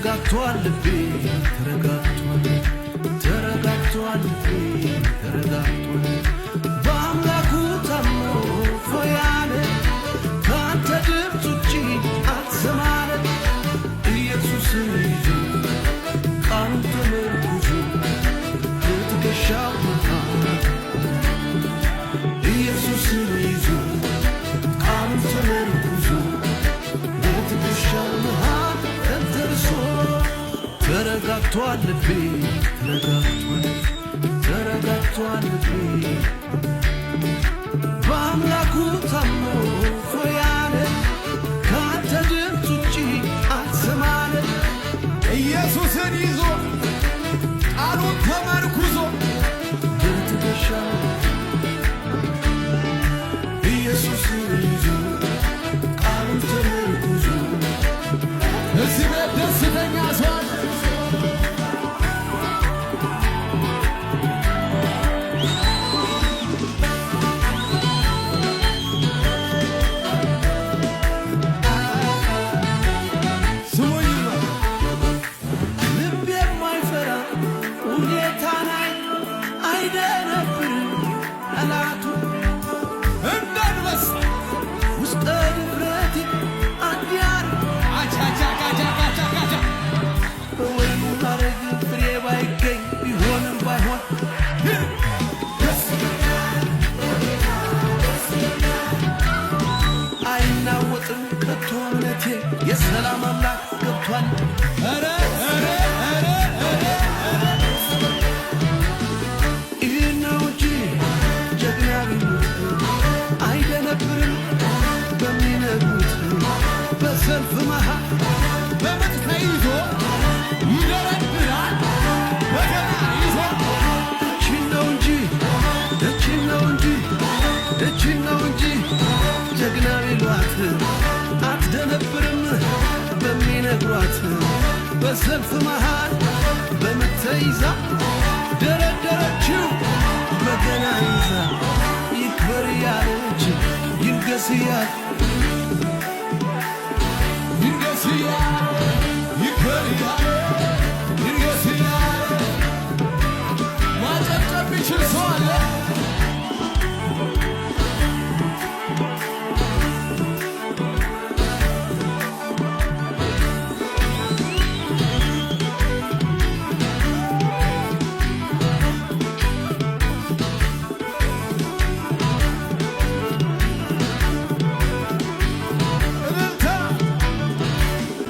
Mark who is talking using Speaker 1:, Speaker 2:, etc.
Speaker 1: ተረጋግቷል ልቤ ተረጋግቷል ተረጋግቷል ልቤ ተረጋግቷል በአምላኩ ታምኖ ፎያለ ካንተ ድምፅ ውጪ አትሰማለ ኢየሱስን ይዞ ቃሉን ተመርኩዞ በትከሻው መሃል ኢየሱስን ይዞ ቃሉን ተመርኩዞ በትከሻው መሃል ተንተርሶ ተረጋግቷል ልቤ ተረጋግቷል ተረጋግቷል ልቤ በአምላኩ ታምኖ ፎያለ ካንተ ድምፅ ውጪ አትሰማለ
Speaker 2: ኢየሱስን ይዞ ቃሉን ተመርኩዞ
Speaker 1: በትከሻው ኢየሱስን ይዞ ቃሉን ተመርኩዞ
Speaker 2: እዚህ ቤት ደስተኛ ሰው አለ? ስሙኝማ
Speaker 1: ልብ የማይፈራ ሁኔታን አይደነብርም ጠላቱ
Speaker 2: እንዳንበሳ
Speaker 1: ውስጠ ድፍረቴ አንዲያር
Speaker 2: አቻቻቻቻቻቻ
Speaker 1: በወይኑ ማረግ ፍሬ ባይገኝ ቢሆንም ባይሆን አይናወጥም ከቶ እምነቴ የሰላም አምላክ ገብቷል
Speaker 2: ኧረ ኧረ ኧረ ኧረ
Speaker 1: ይህ ነው እንጂ ጀግና ቢሞት አይደነብርም በሚነግሩት በሰልፍ መሃል
Speaker 2: በምጥ ተይዞ ይደረድራል በገና ይዞ
Speaker 1: እቺን ነው እንጂ እቺን ነው እንጂ እቺን ነው እንጂ ጀግና ቢሏት አትደነብርም በሚነግሯት በሰልፍ መሃል በምጥ ተይዛ ደረደረችው በገና ይዛ ይክበር እያለች ይንገስ እያለ